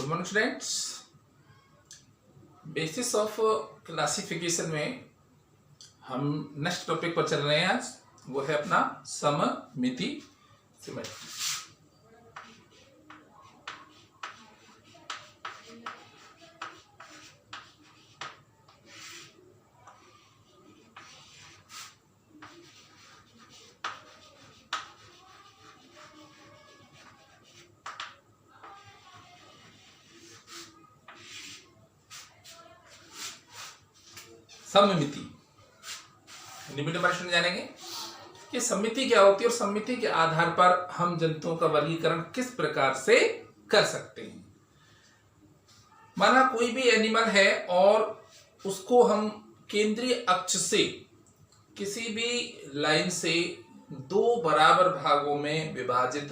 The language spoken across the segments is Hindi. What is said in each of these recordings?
Morning students. Basis of classification में हम नेक्स्ट टॉपिक पर चल रहे हैं। आज वो है अपना सममिति सिमेट्री। सममिति लिमिट में जानेंगे कि सममिति क्या होती है और सममिति के आधार पर हम जंतुओं का वर्गीकरण किस प्रकार से कर सकते हैं। माना कोई भी एनिमल है और उसको हम केंद्रीय अक्ष से किसी भी लाइन से दो बराबर भागों में विभाजित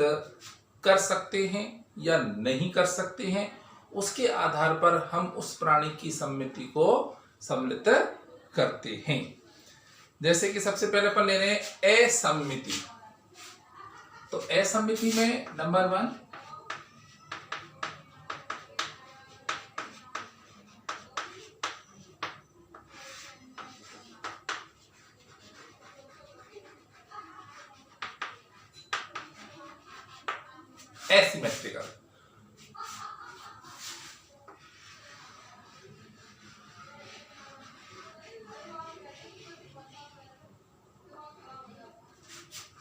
कर सकते हैं या नहीं कर सकते हैं। उसके आधार पर हम उस प्राणी की सममिति को सम्मिलित करते हैं। जैसे कि सबसे पहले अपन ले रहे हैं असममिति। तो असममिति में नंबर 1 एसिमेट्रिकल।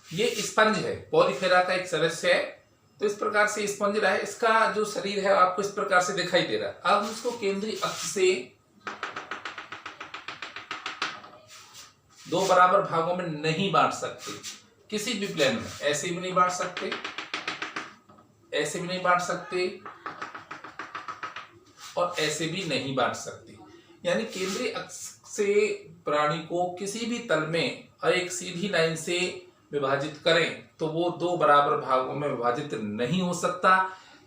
ये स्पंज है, पॉलीफेरा का एक सदस्य है। तो इस प्रकार से स्पंज रहा है, इसका जो शरीर है आपको इस प्रकार से दिखाई दे रहा है। अब हम इसको केंद्रीय अक्ष से दो बराबर भागों में नहीं बांट सकते किसी भी प्लेन में। ऐसे भी नहीं बांट सकते, ऐसे भी नहीं बांट सकते और ऐसे भी नहीं बांट सकते। यानी केंद्रीय अक्ष से प्राणी को किसी भी तल में और एक सीधी लाइन से विभाजित करें तो वो दो बराबर भागों में विभाजित नहीं हो सकता।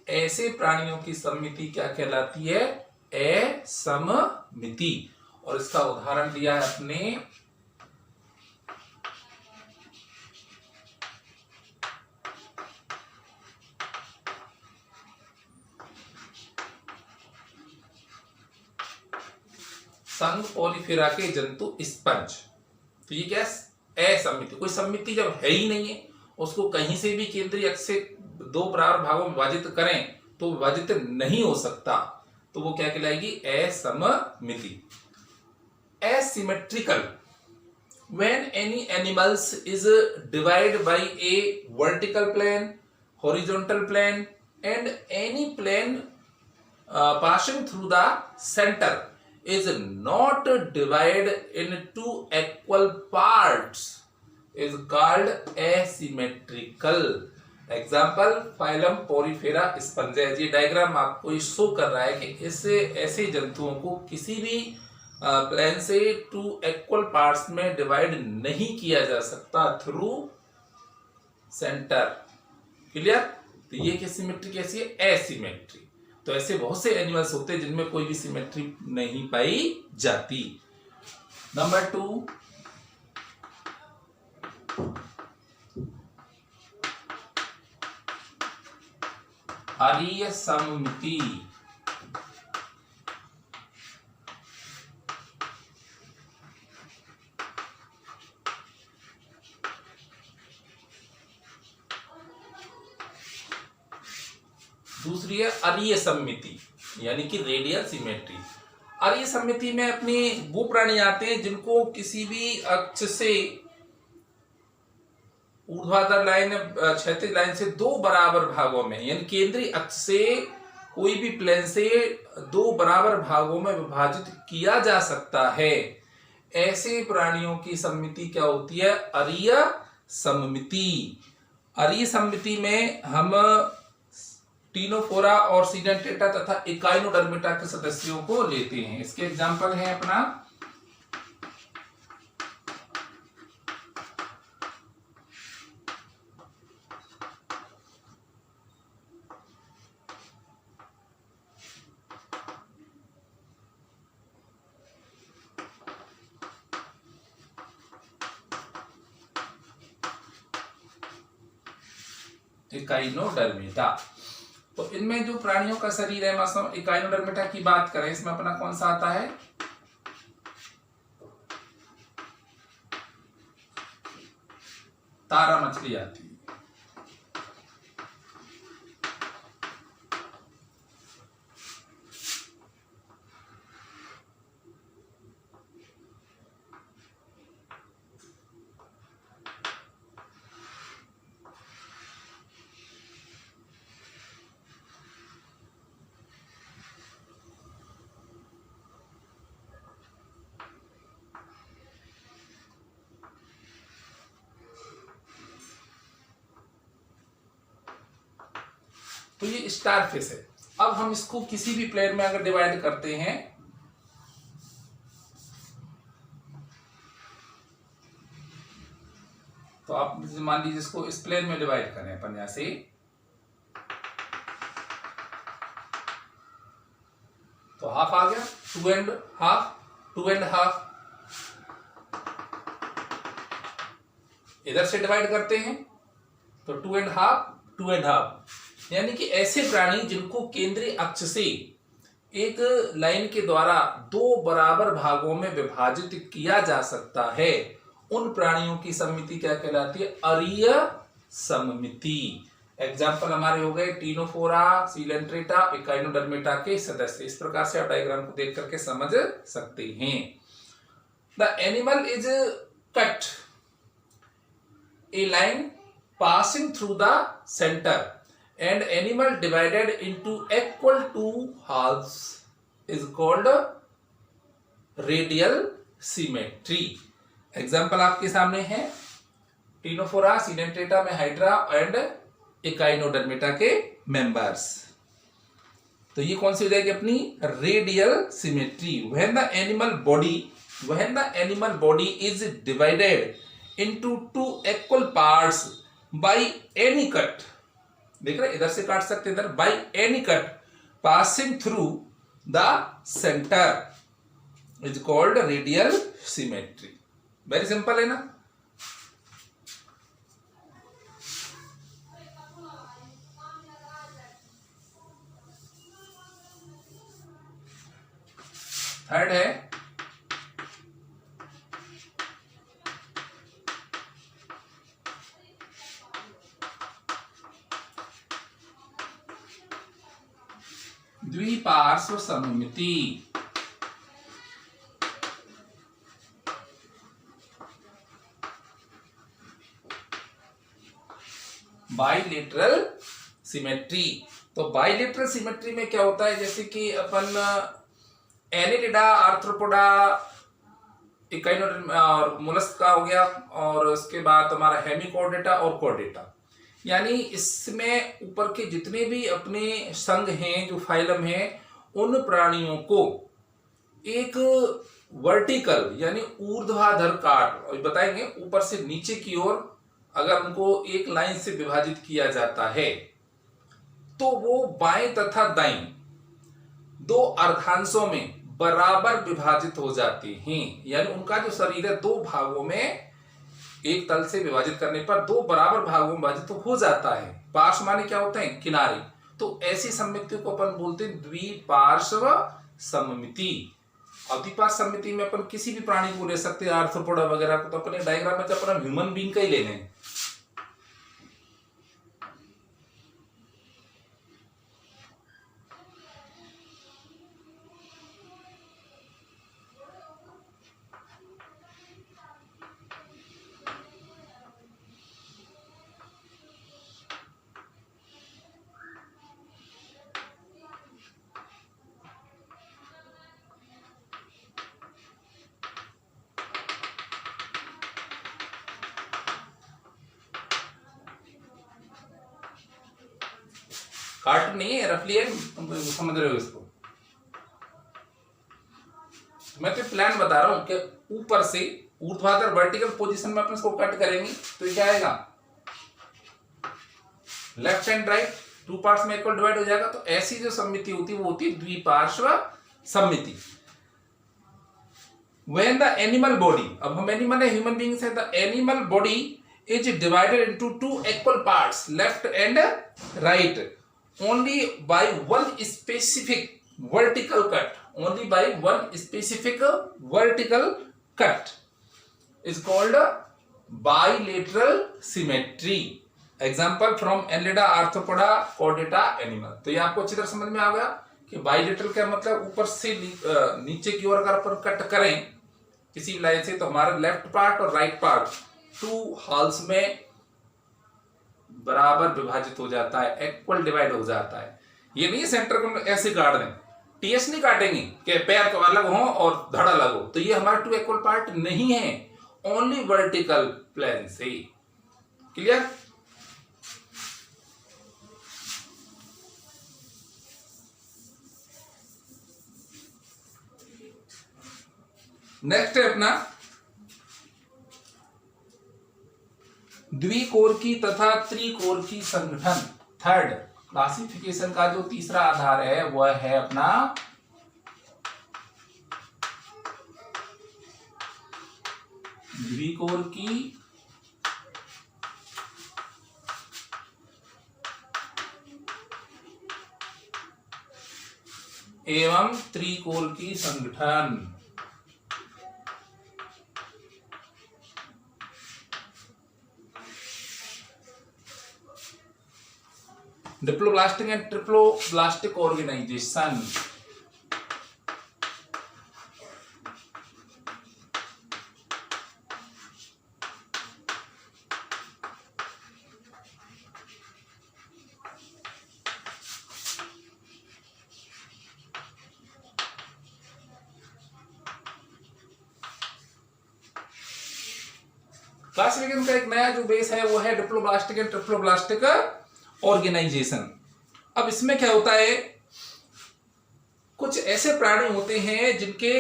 ऐसे प्राणियों की सममिति क्या कहलाती है? असममिति। और इसका उदाहरण दिया है अपने संघ पॉलीफेरा के जंतु स्पंज। तो ये क्या असममिति, कोई सममिति जब है ही नहीं है, उसको कहीं से भी केंद्रीय अक्ष से दो बराबर भागों में विभाजित करें तो विभाजित नहीं हो सकता। तो वो क्या कहलाएगी? असममिति। Asymmetrical, when any animals is divided by a vertical plane, horizontal plane and any plane passing through the center is not divided into equal parts is called asymmetrical. Example phylum Porifera sponges. ये डायग्राम आपको ये शो कर रहा है कि इससे ऐसे जंतुओं को किसी भी प्लेन से टू इक्वल पार्ट्स में डिवाइड नहीं किया जा सकता थ्रू सेंटर। क्लियर? तो ये सिमेट्री कैसी है? एसिमेट्री। तो ऐसे बहुत से एनिमल्स होते हैं जिनमें कोई भी सिमेट्री नहीं पाई जाती। नंबर 2 अरीय सममिति। दूसरी है अरीय सममिति यानी कि रेडियल सिमेट्री। अरीय सममिति में अपने वो प्राणी आते हैं जिनको किसी भी अक्ष से ऊर्ध्वाधर लाइन क्षैतिज लाइन से दो बराबर भागों में, यानी केंद्रीय अक्ष से कोई भी प्लेन से दो बराबर भागों में विभाजित किया जा सकता है। ऐसे प्राणियों की सममिति क्या होती है? अरीय सममिति। अरीय सममिति में हम टीनोफोरा और सीडेंटेटा तथा इकाइनोडर्मिटा के सदस्यों को लेते हैं। इसके एग्जांपल है अपना इकाइनोडर्मिटा। तो इनमें जो प्राणियों का शरीर है, मतलब इकाइनोडर्मिटा की बात करें, इसमें अपना कौन सा आता है, तारा मछली आती है। तो ये स्टारफिश है। अब हम इसको किसी भी प्लेन में अगर डिवाइड करते हैं, तो आप मान लीजिए इसको इस प्लेन में डिवाइड करें अपन यहां से, तो हाफ आ गया, 2 एंड हाफ, 2 एंड हाफ। इधर से डिवाइड करते हैं तो 2 एंड हाफ, 2 एंड हाफ। यानी कि ऐसे प्राणी जिनको केंद्रीय अक्ष से एक लाइन के द्वारा 2 बराबर भागों में विभाजित किया जा सकता है, उन प्राणियों की सममिति क्या कहलाती है, अरीय सममिति। एग्जाम्पल हमारे हो गए टीनोफोरा, सीलेंट्रेटा, इकाइनोडर्मिटा के सदस्य। इस प्रकार से आप डायग्राम को देख करके समझ सकते हैं। The animal is cut, A line passing through the center and animal divided into equal two halves is called radial symmetry। Example आपके सामने है टीनोफोरा, सीडेंटेटा में हाइड्रा एंड इकाइनोडर्मिटा के मेंबर्स। तो ये कौन सी हो जाएगी अपनी radial symmetry. When the animal body is divided into 2 equal parts by any cut, देख रहे, इधर से काट सकते, इधर by any cut passing through the center is called radial symmetry। Very simple है ना। थर्ड है द्विपार्श्व सममिति। Bilateral symmetry. तो बाइलेटरल सिमेट्री में क्या होता है, जैसे कि अपन एनिलिडा, आर्थ्रोपोडा, इकाइनोडर्म और मोलस्का हो गया, और उसके बाद हमारा हेमिकोर्डेटा और कोर्डेटा, यानी इसमें ऊपर के जितने भी अपने संघ हैं, जो फाइलम हैं, उन प्राणियों को एक वर्टिकल यानी ऊर्ध्वाधर काट, और बताएंगे ऊपर से नीचे की ओर अगर उनको एक लाइन से विभाजित किया जाता है तो वो बाएं तथा दाएं 2 अर्धांशों में बराबर विभाजित हो जाते हैं। यानी उनका जो शरीर है 2 भागों में, एक तल से विभाजित करने पर 2 बराबर भागों में विभाजित तो हो जाता है। पार्श्व माने क्या होते हैं, किनारे। तो ऐसी सममिति को अपन बोलते हैं द्विपार्श्व सममिति। और द्विपार्श्व सममिति में अपन किसी भी प्राणी को ले सकते हैं, आर्थ्रोपोडा वगैरह को। तो अपने डायग्राम में तो अपन ह्यूमन बीइंग का ही लेने हैं। कार्टून नहीं है, रफली है, तुम समझ रहे हो इसको। मैं तो प्लान बता रहा हूं कि ऊपर से ऊर्ध्वाधर वर्टिकल पोजीशन में अपन इसको कट करेंगे तो ये क्या आएगा, लेफ्ट एंड राइट 2 पार्ट्स में इक्वल डिवाइड हो जाएगा। तो ऐसी जो सममिति होती है वो होती है द्विपार्श्व सममिति। When the animal body, अब हम एनिमल है, ह्यूमन बीइंग्स है, the animal body is divided into 2 equal parts, left and right, only by one specific vertical cut, only by one specific vertical cut is called bilateral symmetry. Example from Annelida, arthropoda, Chordata animal. तो ये आपको अच्छी तरह समझ में आ गया कि बाइलेटरल क्या मतलब, ऊपर से नीचे की ओर अगर अपन कट करें किसी लाइन से तो हमारा लेफ्ट पार्ट और राइट पार्ट टू हॉल्स में बराबर विभाजित हो जाता है, इक्वल डिवाइड हो जाता है। ये नहीं सेंटर को ऐसे काट दें, टीएस नहीं काटेंगे कि पैर तो अलग हो और धड़ अलग हो, तो ये हमारा टू इक्वल पार्ट नहीं है, ओनली वर्टिकल प्लेन से। क्लियर? नेक्स्ट है अपना द्विकोरकी तथा त्रिकोरकी संगठन। थर्ड क्लासिफिकेशन का जो तीसरा आधार है वह है अपना द्विकोरकी एवं त्रिकोरकी संगठन। Diploblastic and triploblastic organisation. Classification का एक नया जो बेस है वो है डिप्लोब्लास्टिक एंड ट्रिप्लोब्लास्टिक ऑर्गेनाइजेशन। अब इसमें क्या होता है, कुछ ऐसे प्राणी होते हैं जिनके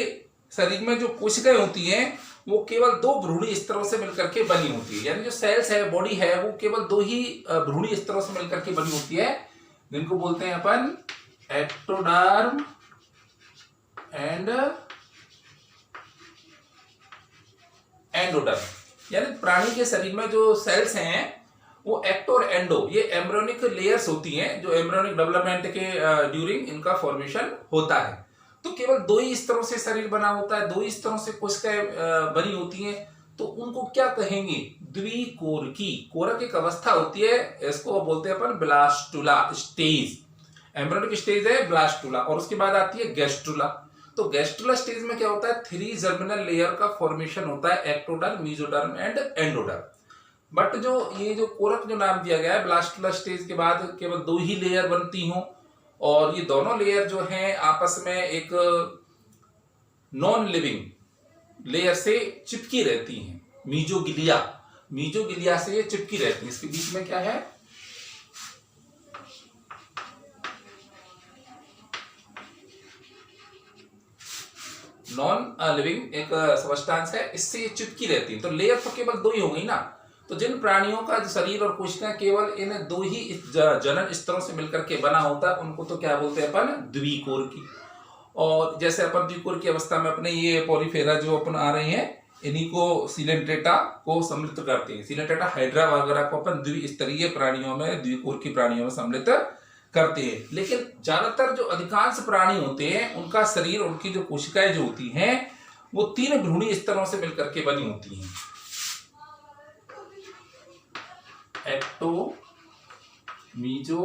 शरीर में जो कोशिकाएं होती हैं वो केवल दो भ्रूणी स्तरों से मिलकर के बनी होती है, यानी जो सेल्स है, बॉडी है, वो केवल दो ही भ्रूणी स्तरों से मिलकर के बनी होती है, जिनको बोलते हैं अपन एक्टोडर्म एंड एंडोडर्म। यानी प्राणी के शरीर में जो सेल्स हैं वो एक्टो और एंडो, ये एम्ब्रियोनिक लेयर्स होती हैं जो एम्ब्रियोनिक डेवलपमेंट के ड्यूरिंग इनका फॉर्मेशन होता है। तो केवल दो ही स्तरों से शरीर बना होता है, दो ही स्तरों से कोशिकाएं बनी होती हैं, तो उनको क्या कहेंगे, द्विकोरकी। कोरक एक अवस्था होती है, इसको बोलते हैं अपन ब्लास्टुला स्टेज। एम्ब्रियोनिक स्टेज है ब्लास्टुला, और उसके बाद आती है गैस्ट्रुला। तो गैस्ट्रुला स्टेज में क्या होता है, 3 जर्मिनल लेयर का फॉर्मेशन होता है, ectoderm, mesoderm and endoderm. But जो ये जो कोरक जो नाम दिया गया है, ब्लास्टुला स्टेज के बाद केवल 2 ही लेयर बनती हों, और ये दोनों लेयर जो हैं आपस में एक नॉन लिविंग लेयर से चिपकी रहती हैं, मीजोगिलिया से ये चिपकी रहती हैं। इसके बीच में क्या है, नॉन लिविंग एक सबस्टेंस है, इससे ये चिपकी रहती है। तो लेयर तो केवल 2 ही हो गई ना। तो जिन प्राणियों का शरीर और कोशिकाएं केवल इन 2 ही जनन स्तरों से मिलकर के बना होता है, उनको तो क्या बोलते हैं अपन, द्विकोरकी। और जैसे अपन द्विकोरकी अवस्था में अपने ये पॉलीफेरा जो अपन आ रहे हैं, इन्हीं को सिलेंट्रेटा को सम्मिलित करते हैं। सिलेंट्रेटा हाइड्रा वगैरह को अपन द्विस्तरीय प्राणियों में, द्विकोरकी प्राणियों में सम्मिलित करते हैं। लेकिन ज्यादातर जो अधिकांश प्राणी होते हैं उनका शरीर, उनकी जो कोशिकाएं जो होती हैं वो 3 भ्रूणी स्तरों से मिलकर के बनी होती हैं, एक्टो, मीजो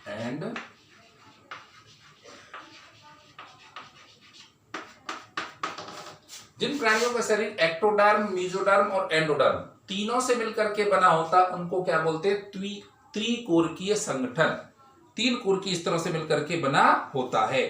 एंड जिन प्राणियों का शरीर एक्टोडर्म, मीजोडर्म और एंडोडर्म तीनों से मिलकर के बना होता, उनको क्या बोलते हैं, त्रिकोरकीय संगठन। 3 कोरकी स्तरों से मिलकर के बना होता है।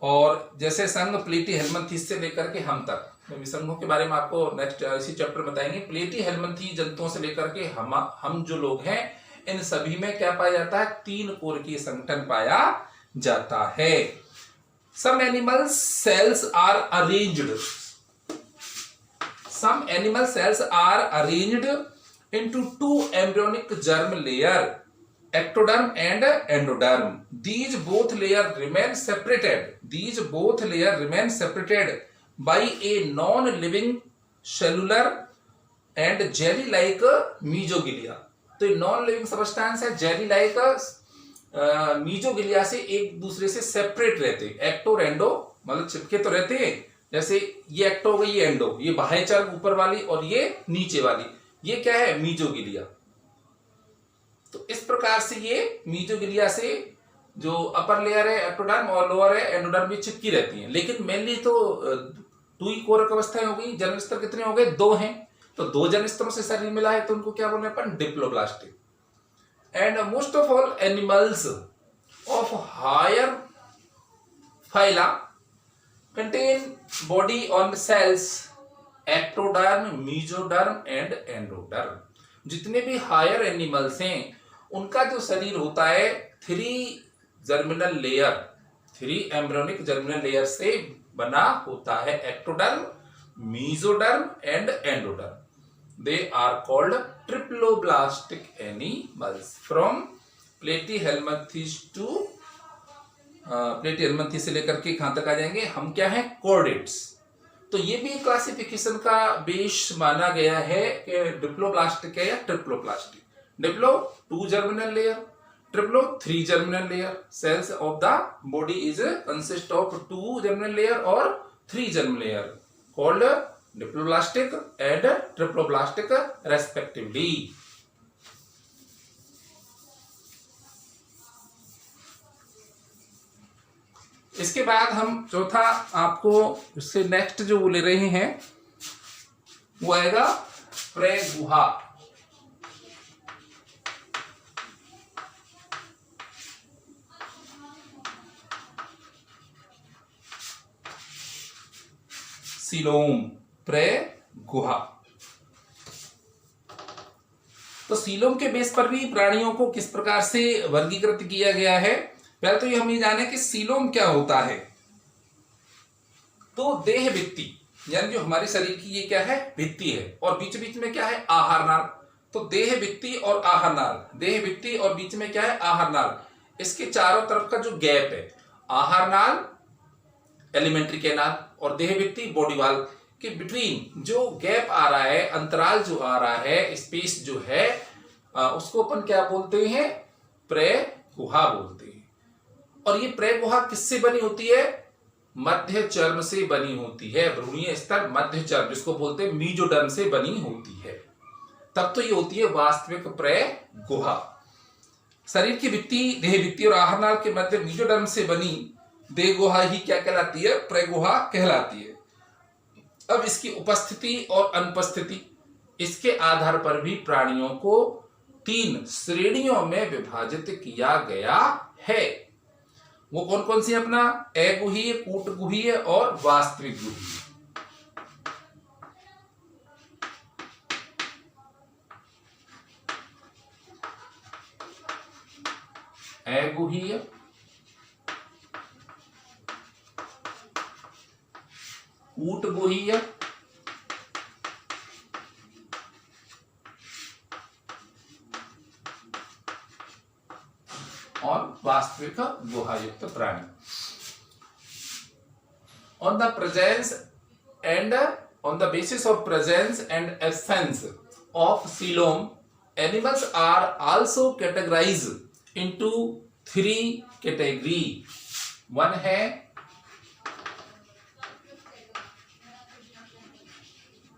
और जैसे संघ प्लेटीहेल्मिन्थेस से लेकर के हम तक, विसंघों के बारे में आपको नेक्स्ट इसी चैप्टर बताएंगे। प्लेटीहेल्मिन्थी जंतुओं से लेकर के हम जो लोग हैं, इन सभी में क्या पाया जाता है, 3 कोरकीय संगठन पाया जाता है। Some animal cells are arranged into 2 embryonic germ layer, ectoderm and endoderm. These both layers remain separated by a non-living cellular and jelly-like mesogilia. तो तो ये नॉन लिविंग सब्सटेंस है, जेली लाइक मीजोगिलिया से एक दूसरे से सेपरेट रहते हैं। एक्टो और एंडो मतलब चिपके तो रहते हैं, जैसे ये एक्टो हो गई, ये एंडो, ये बाह्य चर्म ऊपर वाली और ये नीचे वाली, ये क्या है मीजोगिलिया। तो इस प्रकार से ये मीजोगिलिया से जो अपर लेयर है एक्टोडर्म और लोअर है एंडोडर्म भी चिपकी रहती हैं। लेकिन मेनली तो 2 ही कोरक अवस्थाएं हो गई। जन्म स्तर कितने हो गए? 2 हैं। तो 2 जन्म स्तरों से शरीर मिला है तो उनको क्या बोल रहे हैं अपन? Diploblastic. And most of all animals of higher phyla contain body on cells ectoderm, mesoderm and endoderm। जितने भी हायर एनिमल्स हैं उनका जो शरीर होता है 3 germinal layer, 3 embryonic germinal layer से बना होता है। Ectoderm, mesoderm and endoderm. They are called triploblastic animals. From platyhelminthes to platyhelminthes से लेकर के कहां तक आ जाएंगे हम? क्या है? कॉर्डेट्स। तो ये भी क्लासिफिकेशन का बेस माना गया है कि डिप्लोब्लास्टिक है या triploblastic. Diplo 2 germinal layer, triplo 3 germinal layer. Cells of the body is consist of 2 germinal layer और 3 germinal layer, called diploblastic and triploblastic respectively. इसके बाद हम चौथा आपको इससे नेक्स्ट जो ले रहे हैं वो आएगा प्रेगुहा। सीलोम, प्रेगुहा। तो सीलोम के बेस पर भी प्राणियों को किस प्रकार से वर्गीकृत किया गया है? पहले तो ये हम ये जाने कि सीलोम क्या होता है। तो देह भित्ति यानी जो हमारे शरीर की ये क्या है? भित्ति है। और बीच बीच में क्या है? आहार नाल। तो देह भित्ति और आहार नाल, देह भित्ति और बीच में क्या है? आहार नाल। इसके चारों तरफ का जो गैप है, आहार नाल एलिमेंट्री कैनाल और देह भित्ति बॉडी वाल के बिटवीन जो गैप आ रहा है, अंतराल जो आ रहा है, स्पेस जो है, उसको अपन क्या बोलते हैं? प्रेगुहा बोलते हैं। और ये प्रेगुहा किससे बनी होती है? मध्य चर्म से बनी होती है। भ्रूणीय स्तर मध्य चर्म, जिसको बोलते हैं मीजोडर्म, से बनी होती है। तब तो ये होती है वास्तविक प्रेगुहा। शरीर की भित्ति, देह भित्ति और आहार नाल के मध्य मीजोडर्म से बनी देह गुहा ही क्या कहलाती है? प्रेगुहा कहलाती है। अब इसकी उपस्थिति और अनुपस्थिति, इसके आधार पर भी प्राणियों को 3 श्रेणियों में विभाजित किया गया है। वो कौन कौन सी? अपना अगुहीय, कूटगुहीय और वास्तविक गुहीय। अगुहीय, कूटगुहीय और वास्तविक गुहायुक्त प्राणी। On the presence and on the basis of presence and absence of coelom, animals are also categorized into 3 categories. One है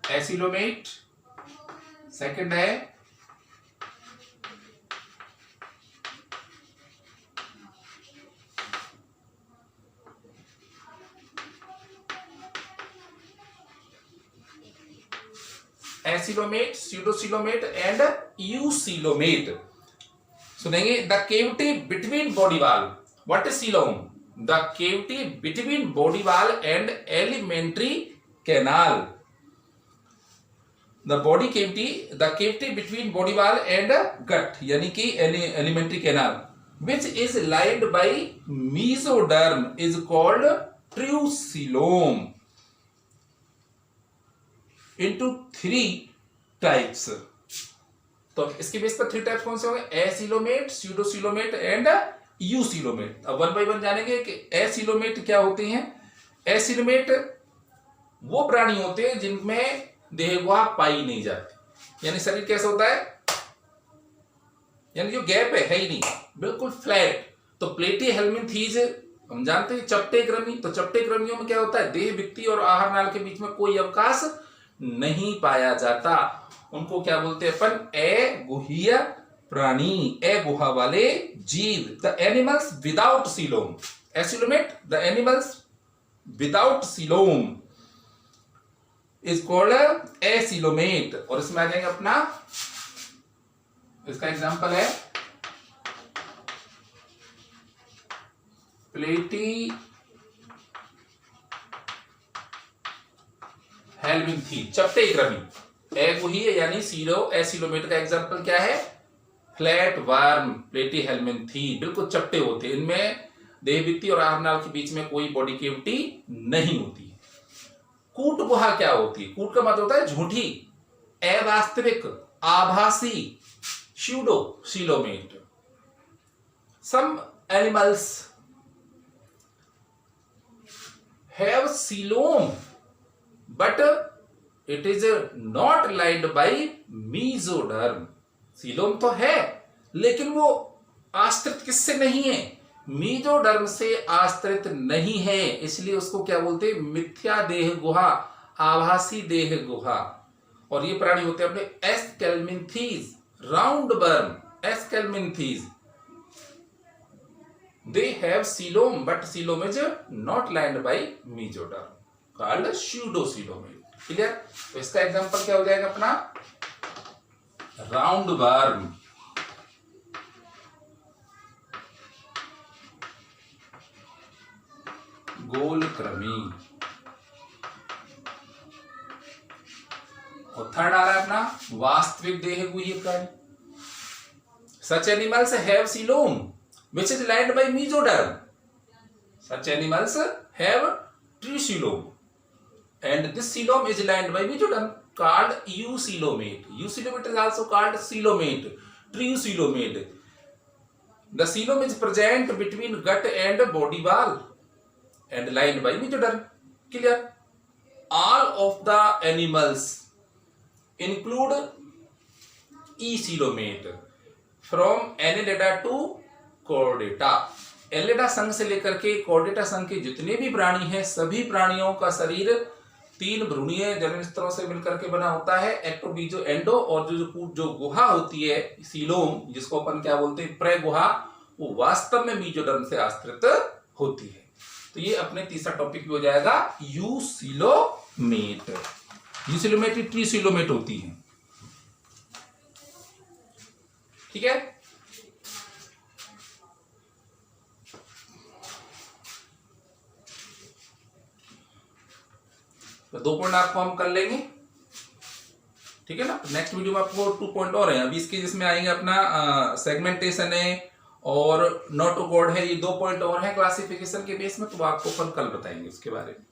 एसिलोमेट, सेकंड है एसिलोमेट, स्यूडोसिलोमेट एंड यूसिलोमेट। सुनेंगे the cavity between body wall. What is coelom? The cavity between body wall and alimentary canal. The body cavity, the cavity between body wall and gut यानी कि alimentary canal which is lined by mesoderm is called true coelom. into 3 types. तो इसके बेस पर 3 टाइप्स कौन से होंगे? Acoelomate, pseudocoelomate and eucoelomate. अब 1 बाय 1 जानेंगे कि एसिलोमेट क्या होते हैं। एसिलोमेट वो प्राणी होते हैं जिनमें देहगुहा पाई नहीं जाती, यानी शरीर कैसा होता है? यानी जो गैप है ही नहीं, बिल्कुल फ्लैट। तो प्लेटीहेल्मिन्थीज हम जानते हैं चपटे कृमि, तो चपटे कृमियों में क्या होता है, देह भित्ति और आहार नाल के बीच में कोई अवकाश नहीं पाया जाता। उनको क्या बोलते हैं अपन, अगुहीय प्राणी, अगुहा वाले जीव। The animals without coelom, acoelomate, the animals without coelom is called acoelomate. और इसमें आ जाएंगे अपना, इसका एग्जांपल है प्लेटीहेल्मिन्थीज, चपटे कृमि। एगुहीय यानी सीलो, एसिलोमेट का एग्जांपल क्या है, फ्लैट वर्म प्लेटीहेल्मिन्थीज, बिल्कुल चपटे होते हैं। इनमें देहभित्ति और आहार नाल के बीच में कोई बॉडी कैविटी नहीं होती है। कूट गुहा क्या होती है, कूट का मतलब होता है झूठी, अवास्तविक, आभासी, pseudo coelomate. Some animals have coelom but it is not lined by mesoderm। Coelom तो है लेकिन वो आश्रित किससे नहीं है, मीजोडर्म से आश्रित नहीं है, इसलिए उसको क्या बोलते हैं, मिथ्या देह गुहा, आभासी देह गुहा। और ये प्राणी होते हैं अपने एस्केल्मिन्थीज, राउंड बर्म, Aschelminthes. They have coelom, but coelom is not lined by mesoderm, called pseudocoelomate। Clear? तो इसका एग्जांपल क्या हो जाएगा अपना, राउंड वर्म, गोल कृमि। और थर्ड आ रहा है अपना वास्तविक देह गुह्य प्राणी। Such animals have coelom which is lined by mesoderm। Such animals have true coelom and this coelom is lined by mesoderm, called eucoelomate। Eucoelomate is also called coelomate, true coelomate। The coelom is present between gut and body wall and lined by mesoderm। Clear? All of the animals include eucoelomate from Annelida to Chordata. Aleida संघ से लेकर के कॉर्डेटा संघ के जितने भी प्राणी हैं, सभी प्राणियों का शरीर 3 भ्रूणीय जन्मस्तरों से मिलकर के बना होता है, एक्टो, बीजो, एंडो। और जो गुहा होती है सीलोम, जिसको अपन क्या बोलते हैं, प्रे गुहा, वो वास्तव में मीजोडर्म से आश्रित होती है। तो ये अपने तीसरा टॉपिक भी हो जाएगा, यूसिलोमेट। यूसिलोमेट ट्रीसिलोमेट होती है, ठीक है। तो 2 पॉइंट आपको हम कर लेंगे, ठीक है ना। नेक्स्ट वीडियो में आपको 2 पॉइंट और हैं अभी इसके, जिसमें आएंगे अपना सेगमेंटेशन है और नोटोकॉर्ड है, ये 2 पॉइंट और हैं क्लासिफिकेशन के बेस में, तो आपको अपन कल बताएंगे उसके बारे में।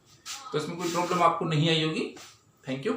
तो इसमें कोई प्रॉब्लम आपको नहीं आई होगी। Thank you.